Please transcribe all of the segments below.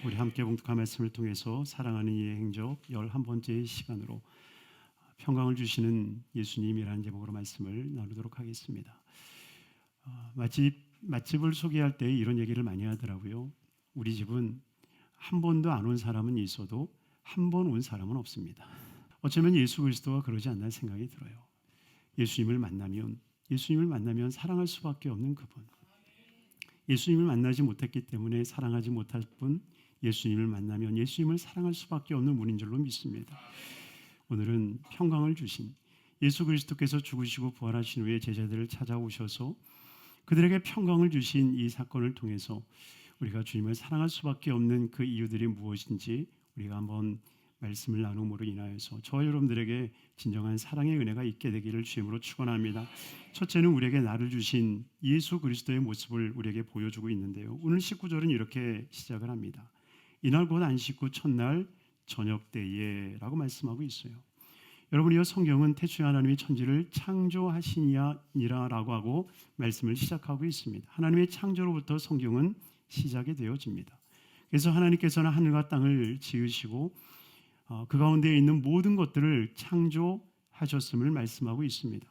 우리 함께 봉독한 말씀을 통해서 사랑하는 이의 행적 11번째 시간으로 평강을 주시는 예수님이라는 제목으로 말씀을 나누도록 하겠습니다. 맛집을 소개할 때 이런 얘기를 많이 하더라고요. 우리 집은 한 번도 안 온 사람은 있어도 한 번 온 사람은 없습니다. 어쩌면 예수 그리스도가 그러지 않나 생각이 들어요. 예수님을 만나면 사랑할 수밖에 없는 그분. 예수님을 만나지 못했기 때문에 사랑하지 못할 뿐, 예수님을 만나면 예수님을 사랑할 수밖에 없는 분인 줄로 믿습니다. 오늘은 평강을 주신 예수 그리스도께서 죽으시고 부활하신 후에 제자들을 찾아오셔서 그들에게 평강을 주신 이 사건을 통해서 우리가 주님을 사랑할 수밖에 없는 그 이유들이 무엇인지 우리가 한번 말씀을 나눔으로 인하여서 저와 여러분들에게 진정한 사랑의 은혜가 있게 되기를 주님으로 축원합니다. 첫째는 우리에게 나를 주신 예수 그리스도의 모습을 우리에게 보여주고 있는데요. 오늘 19절은 이렇게 시작을 합니다. 이날 곧 안식 후 첫날 저녁 때에 라고 말씀하고 있어요. 여러분, 이 성경은 태초에 하나님이 천지를 창조하시니라 라고 하고 말씀을 시작하고 있습니다. 하나님의 창조로부터 성경은 시작이 되어집니다. 그래서 하나님께서는 하늘과 땅을 지으시고 그 가운데 있는 모든 것들을 창조하셨음을 말씀하고 있습니다.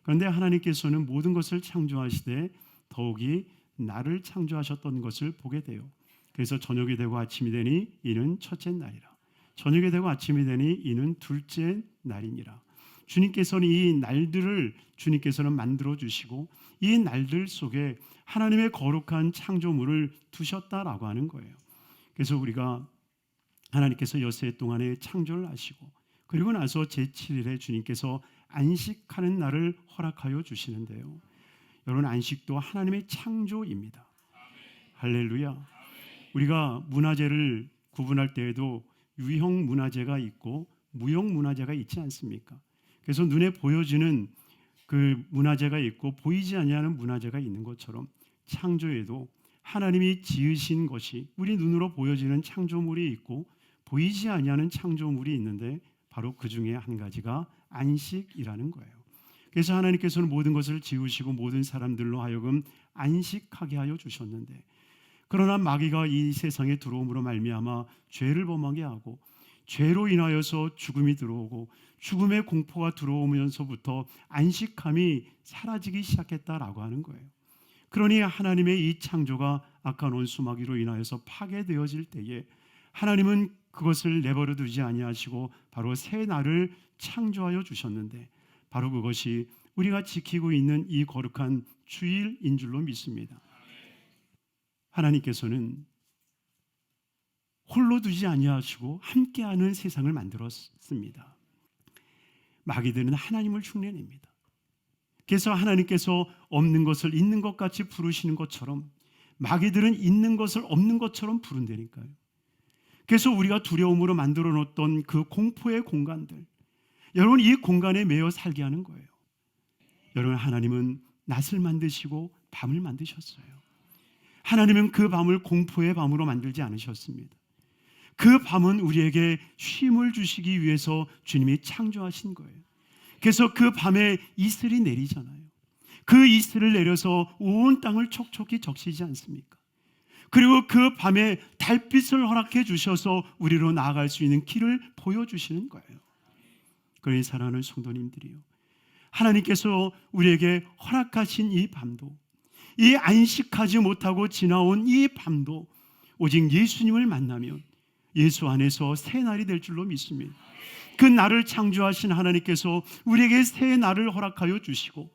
그런데 하나님께서는 모든 것을 창조하시되 더욱이 나를 창조하셨던 것을 보게 돼요. 그래서 저녁이 되고 아침이 되니 이는 첫째 날이라. 저녁이 되고 아침이 되니 이는 둘째 날이니라. 주님께서는 이 날들을 주님께서는 만들어 주시고 이 날들 속에 하나님의 거룩한 창조물을 두셨다라고 하는 거예요. 그래서 우리가 하나님께서 엿새 동안에 창조를 하시고 그리고 나서 제7일에 주님께서 안식하는 날을 허락하여 주시는데요. 여러분, 안식도 하나님의 창조입니다. 할렐루야. 우리가 문화재를 구분할 때에도 유형 문화재가 있고 무형 문화재가 있지 않습니까? 그래서 눈에 보여지는 그 문화재가 있고 보이지 아니하는 문화재가 있는 것처럼 창조에도 하나님이 지으신 것이 우리 눈으로 보여지는 창조물이 있고 보이지 아니하는 창조물이 있는데 바로 그 중에 한 가지가 안식이라는 거예요. 그래서 하나님께서는 모든 것을 지으시고 모든 사람들로 하여금 안식하게 하여 주셨는데, 그러나 마귀가 이 세상에 들어옴으로 말미암아 죄를 범하게 하고 죄로 인하여서 죽음이 들어오고 죽음의 공포가 들어오면서부터 안식함이 사라지기 시작했다라고 하는 거예요. 그러니 하나님의 이 창조가 악한 원수 마귀로 인하여서 파괴되어질 때에 하나님은 그것을 내버려 두지 아니하시고 바로 새 날을 창조하여 주셨는데, 바로 그것이 우리가 지키고 있는 이 거룩한 주일인 줄로 믿습니다. 하나님께서는 홀로 두지 아니하시고 함께하는 세상을 만들었습니다. 마귀들은 하나님을 흉내냅니다. 그래서 하나님께서 없는 것을 있는 것 같이 부르시는 것처럼 마귀들은 있는 것을 없는 것처럼 부른다니까요. 그래서 우리가 두려움으로 만들어 놓았던 그 공포의 공간들, 여러분, 이 공간에 매여 살게 하는 거예요. 여러분, 하나님은 낮을 만드시고 밤을 만드셨어요. 하나님은 그 밤을 공포의 밤으로 만들지 않으셨습니다. 그 밤은 우리에게 쉼을 주시기 위해서 주님이 창조하신 거예요. 그래서 그 밤에 이슬이 내리잖아요. 그 이슬을 내려서 온 땅을 촉촉히 적시지 않습니까? 그리고 그 밤에 달빛을 허락해 주셔서 우리로 나아갈 수 있는 길을 보여주시는 거예요. 그러니 사랑하는 성도님들이요, 하나님께서 우리에게 허락하신 이 밤도, 이 안식하지 못하고 지나온 이 밤도 오직 예수님을 만나면 예수 안에서 새 날이 될 줄로 믿습니다. 그 날을 창조하신 하나님께서 우리에게 새 날을 허락하여 주시고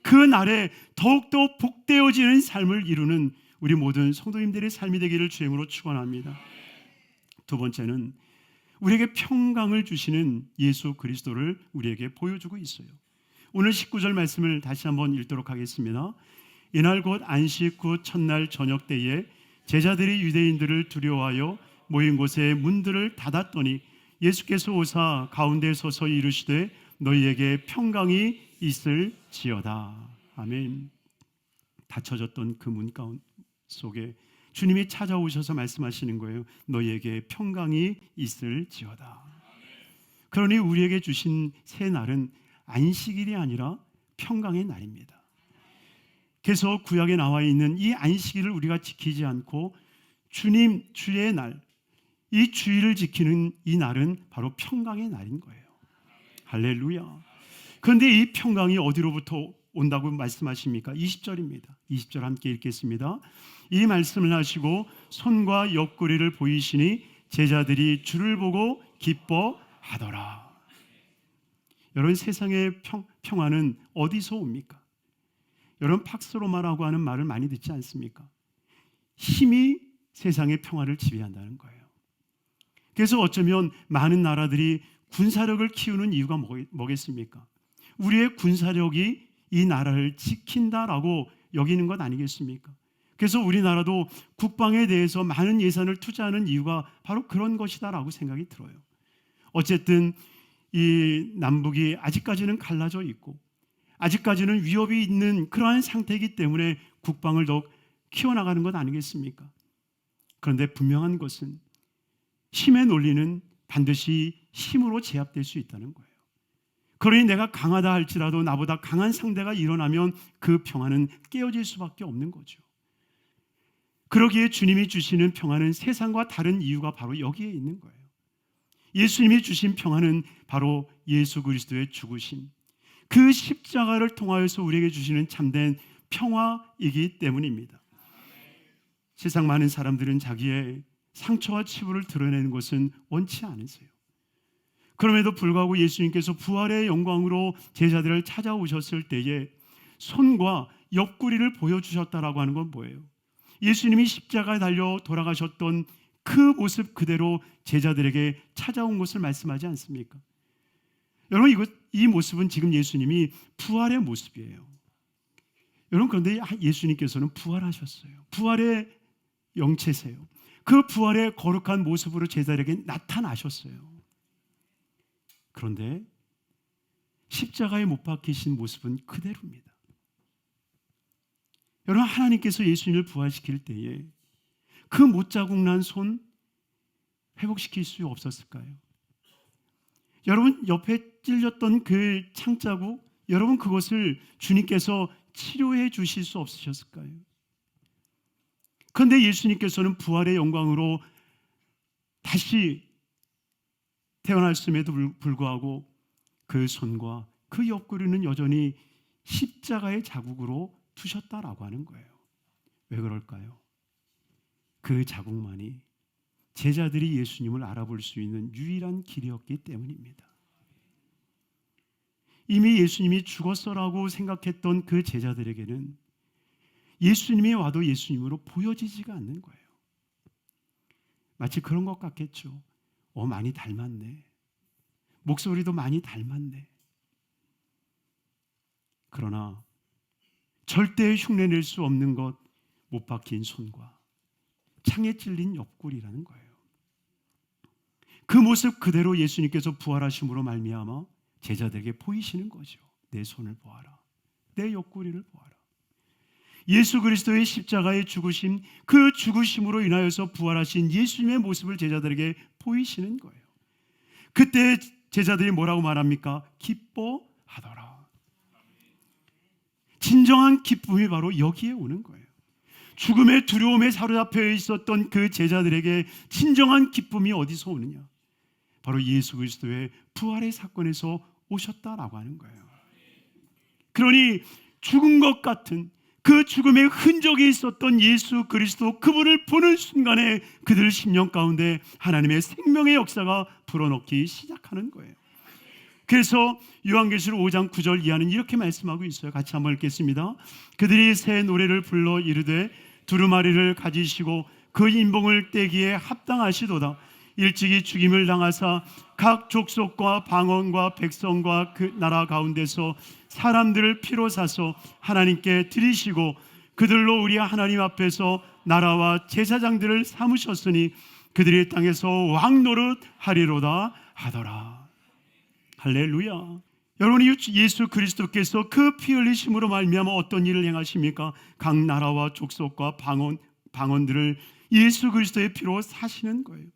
그 날에 더욱더 복되어지는 삶을 이루는 우리 모든 성도님들의 삶이 되기를 주님으로 축원합니다. 두 번째는 우리에게 평강을 주시는 예수 그리스도를 우리에게 보여주고 있어요. 오늘 19절 말씀을 다시 한번 읽도록 하겠습니다. 이날 곧 안식 후 첫날 저녁 때에 제자들이 유대인들을 두려워하여 모인 곳에 문들을 닫았더니 예수께서 오사 가운데 서서 이르시되 너희에게 평강이 있을지어다. 아멘. 닫혀졌던 그 문 가운데 속에 주님이 찾아오셔서 말씀하시는 거예요. 너희에게 평강이 있을지어다. 그러니 우리에게 주신 새 날은 안식일이 아니라 평강의 날입니다. 그래서 구약에 나와 있는 이 안식일을 우리가 지키지 않고 주님 주의 날, 이 주의를 지키는 이 날은 바로 평강의 날인 거예요. 할렐루야. 그런데 이 평강이 어디로부터 온다고 말씀하십니까? 20절입니다. 20절 함께 읽겠습니다. 이 말씀을 하시고 손과 옆구리를 보이시니 제자들이 주를 보고 기뻐하더라. 여러분, 세상의 평화는 어디서 옵니까? 여러분, 팍스로마라고 하는 말을 많이 듣지 않습니까? 힘이 세상의 평화를 지배한다는 거예요. 그래서 어쩌면 많은 나라들이 군사력을 키우는 이유가 뭐겠습니까? 우리의 군사력이 이 나라를 지킨다라고 여기는 것 아니겠습니까? 그래서 우리나라도 국방에 대해서 많은 예산을 투자하는 이유가 바로 그런 것이다라고 생각이 들어요. 어쨌든 이 남북이 아직까지는 갈라져 있고 아직까지는 위협이 있는 그러한 상태이기 때문에 국방을 더욱 키워나가는 것 아니겠습니까? 그런데 분명한 것은 힘의 논리는 반드시 힘으로 제압될 수 있다는 거예요. 그러니 내가 강하다 할지라도 나보다 강한 상대가 일어나면 그 평화는 깨어질 수밖에 없는 거죠. 그러기에 주님이 주시는 평화는 세상과 다른 이유가 바로 여기에 있는 거예요. 예수님이 주신 평화는 바로 예수 그리스도의 죽으심, 그 십자가를 통하여서 우리에게 주시는 참된 평화이기 때문입니다. 세상 많은 사람들은 자기의 상처와 치부를 드러내는 것은 원치 않으세요. 그럼에도 불구하고 예수님께서 부활의 영광으로 제자들을 찾아오셨을 때에 손과 옆구리를 보여주셨다라고 하는 건 뭐예요? 예수님이 십자가에 달려 돌아가셨던 그 모습 그대로 제자들에게 찾아온 것을 말씀하지 않습니까? 여러분, 이 모습은 지금 예수님이 부활의 모습이에요. 여러분, 그런데 예수님께서는 부활하셨어요. 부활의 영체세요. 그 부활의 거룩한 모습으로 제자들에게 나타나셨어요. 그런데 십자가에 못 박히신 모습은 그대로입니다. 여러분, 하나님께서 예수님을 부활시킬 때에 그 못자국 난 손 회복시킬 수 없었을까요? 여러분, 옆에 찔렸던 그 창자국, 여러분 그것을 주님께서 치료해 주실 수 없으셨을까요? 그런데 예수님께서는 부활의 영광으로 다시 태어났음에도 불구하고 그 손과 그 옆구리는 여전히 십자가의 자국으로 두셨다라고 하는 거예요. 왜 그럴까요? 그 자국만이 제자들이 예수님을 알아볼 수 있는 유일한 길이었기 때문입니다. 이미 예수님이 죽었어라고 생각했던 그 제자들에게는 예수님이 와도 예수님으로 보여지지가 않는 거예요. 마치 그런 것 같겠죠. 많이 닮았네. 목소리도 많이 닮았네. 그러나 절대 흉내낼 수 없는 것, 못 박힌 손과 창에 찔린 옆구리라는 거예요. 그 모습 그대로 예수님께서 부활하심으로 말미암아 제자들에게 보이시는 거죠. 내 손을 보아라. 내 옆구리를 보아라. 예수 그리스도의 십자가의 죽으심, 그 죽으심으로 인하여서 부활하신 예수님의 모습을 제자들에게 보이시는 거예요. 그때 제자들이 뭐라고 말합니까? 기뻐하더라. 진정한 기쁨이 바로 여기에 오는 거예요. 죽음의 두려움에 사로잡혀 있었던 그 제자들에게 진정한 기쁨이 어디서 오느냐? 바로 예수 그리스도의 부활의 사건에서 오셨다라고 하는 거예요. 그러니 죽은 것 같은 그 죽음의 흔적이 있었던 예수 그리스도, 그분을 보는 순간에 그들 심령 가운데 하나님의 생명의 역사가 불어넣기 시작하는 거예요. 그래서 요한계시록 5장 9절 이하는 이렇게 말씀하고 있어요. 같이 한번 읽겠습니다. 그들이 새 노래를 불러 이르되 두루마리를 가지시고 그 인봉을 떼기에 합당하시도다. 일찍이 죽임을 당하사 각 족속과 방언과 백성과 그 나라 가운데서 사람들을 피로 사서 하나님께 드리시고 그들로 우리 하나님 앞에서 나라와 제사장들을 삼으셨으니 그들이 땅에서 왕노릇 하리로다 하더라. 할렐루야. 여러분이 예수 그리스도께서 그 피 흘리심으로 말미암아 어떤 일을 행하십니까? 각 나라와 족속과 방언들을 예수 그리스도의 피로 사시는 거예요.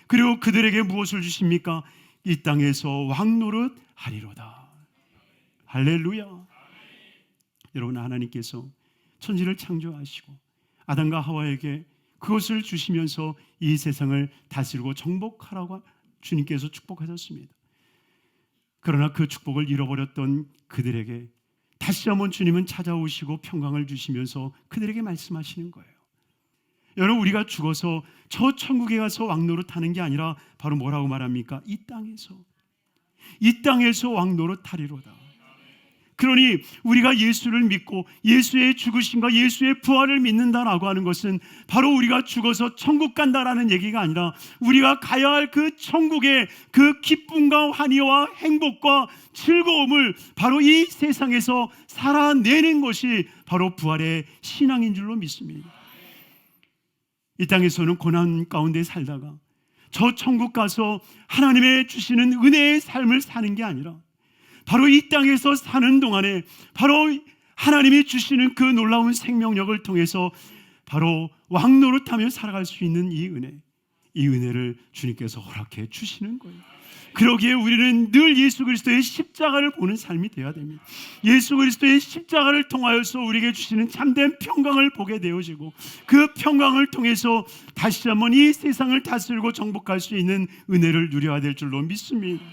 그리고 그들에게 무엇을 주십니까? 이 땅에서 왕노릇 하리로다. 할렐루야. 여러분, 하나님께서 천지를 창조하시고 아담과 하와에게 그것을 주시면서 이 세상을 다스리고 정복하라고 주님께서 축복하셨습니다. 그러나 그 축복을 잃어버렸던 그들에게 다시 한번 주님은 찾아오시고 평강을 주시면서 그들에게 말씀하시는 거예요. 여러분, 우리가 죽어서 저 천국에 가서 왕노릇하는 게 아니라 바로 뭐라고 말합니까? 이 땅에서 왕노릇하리로다. 그러니 우리가 예수를 믿고 예수의 죽으심과 예수의 부활을 믿는다라고 하는 것은 바로 우리가 죽어서 천국 간다라는 얘기가 아니라 우리가 가야 할 그 천국의 그 기쁨과 환희와 행복과 즐거움을 바로 이 세상에서 살아내는 것이 바로 부활의 신앙인 줄로 믿습니다. 이 땅에서는 고난 가운데 살다가 저 천국 가서 하나님의 주시는 은혜의 삶을 사는 게 아니라 바로 이 땅에서 사는 동안에 바로 하나님이 주시는 그 놀라운 생명력을 통해서 바로 왕노릇하며 살아갈 수 있는 이 은혜를 주님께서 허락해 주시는 거예요. 그러기에 우리는 늘 예수 그리스도의 십자가를 보는 삶이 되어야 됩니다. 예수 그리스도의 십자가를 통하여서 우리에게 주시는 참된 평강을 보게 되어지고 그 평강을 통해서 다시 한번 이 세상을 다스리고 정복할 수 있는 은혜를 누려야 될 줄로 믿습니다.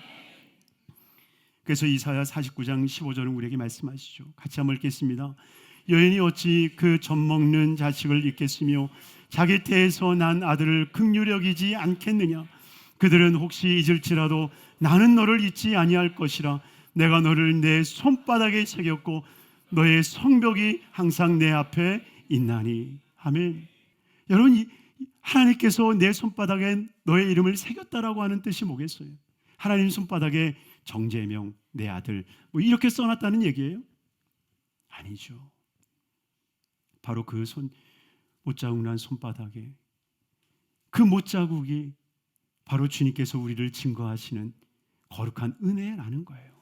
그래서 이사야 49장 15절은 우리에게 말씀하시죠. 같이 한번 읽겠습니다. 여인이 어찌 그 젖먹는 자식을 잊겠으며 자기 태에서 난 아들을 긍휼히 여기지 않겠느냐. 그들은 혹시 잊을지라도 나는 너를 잊지 아니할 것이라. 내가 너를 내 손바닥에 새겼고 너의 성벽이 항상 내 앞에 있나니. 아멘. 여러분, 하나님께서 내 손바닥에 너의 이름을 새겼다라고 하는 뜻이 뭐겠어요? 하나님 손바닥에 정재명, 내 아들, 뭐 이렇게 써놨다는 얘기예요? 아니죠. 바로 그 못자국 난 손바닥에 그 못자국이 바로 주님께서 우리를 증거하시는 거룩한 은혜라는 거예요.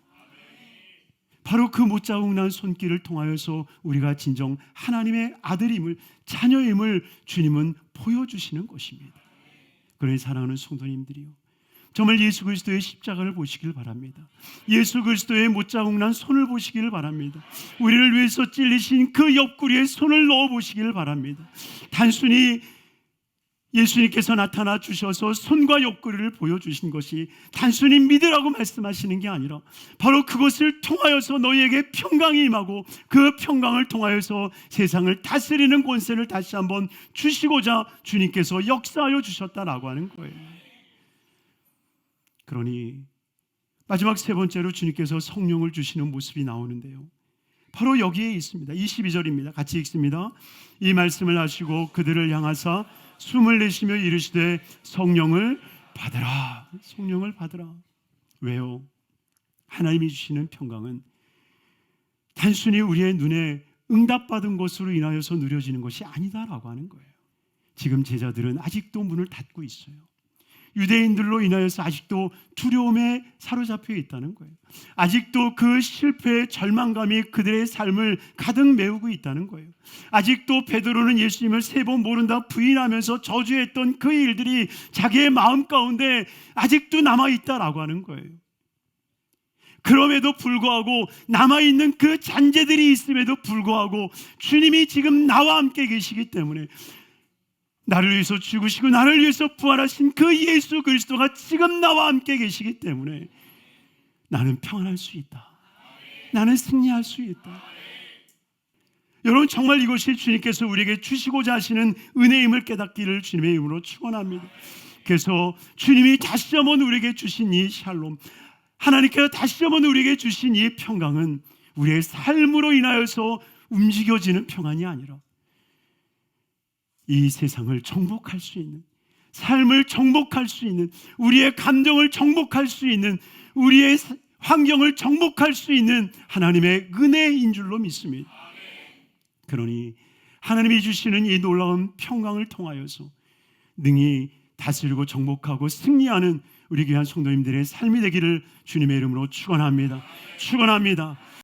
바로 그 못자국 난 손길을 통하여서 우리가 진정 하나님의 아들임을, 자녀임을 주님은 보여주시는 것입니다. 그러니 사랑하는 성도님들이요, 정말 예수 그리스도의 십자가를 보시길 바랍니다. 예수 그리스도의 못자국 난 손을 보시기를 바랍니다. 우리를 위해서 찔리신 그 옆구리에 손을 넣어 보시기를 바랍니다. 단순히 예수님께서 나타나 주셔서 손과 옆구리를 보여주신 것이 단순히 믿으라고 말씀하시는 게 아니라 바로 그것을 통하여서 너희에게 평강이 임하고 그 평강을 통하여서 세상을 다스리는 권세를 다시 한번 주시고자 주님께서 역사하여 주셨다라고 하는 거예요. 그러니 마지막 세 번째로 주님께서 성령을 주시는 모습이 나오는데요, 바로 여기에 있습니다. 22절입니다. 같이 읽습니다. 이 말씀을 하시고 그들을 향하사 숨을 내쉬며 이르시되 성령을 받으라. 성령을 받으라. 왜요? 하나님이 주시는 평강은 단순히 우리의 눈에 응답받은 것으로 인하여서 누려지는 것이 아니다라고 하는 거예요. 지금 제자들은 아직도 문을 닫고 있어요. 유대인들로 인하여서 아직도 두려움에 사로잡혀 있다는 거예요. 아직도 그 실패의 절망감이 그들의 삶을 가득 메우고 있다는 거예요. 아직도 베드로는 예수님을 3번 모른다 부인하면서 저주했던 그 일들이 자기의 마음 가운데 아직도 남아있다라고 하는 거예요. 그럼에도 불구하고 남아있는 그 잔재들이 있음에도 불구하고 주님이 지금 나와 함께 계시기 때문에, 나를 위해서 죽으시고 나를 위해서 부활하신 그 예수 그리스도가 지금 나와 함께 계시기 때문에 나는 평안할 수 있다. 나는 승리할 수 있다. 여러분, 정말 이것이 주님께서 우리에게 주시고자 하시는 은혜임을 깨닫기를 주님의 이름으로 축원합니다. 그래서 주님이 다시 한번 우리에게 주신 이 샬롬, 하나님께서 다시 한번 우리에게 주신 이 평강은 우리의 삶으로 인하여서 움직여지는 평안이 아니라 이 세상을 정복할 수 있는, 삶을 정복할 수 있는, 우리의 감정을 정복할 수 있는, 우리의 환경을 정복할 수 있는 하나님의 은혜인 줄로 믿습니다. 그러니 하나님이 주시는 이 놀라운 평강을 통하여서 능히 다스리고 정복하고 승리하는 우리 귀한 성도님들의 삶이 되기를 주님의 이름으로 축원합니다. 축원합니다.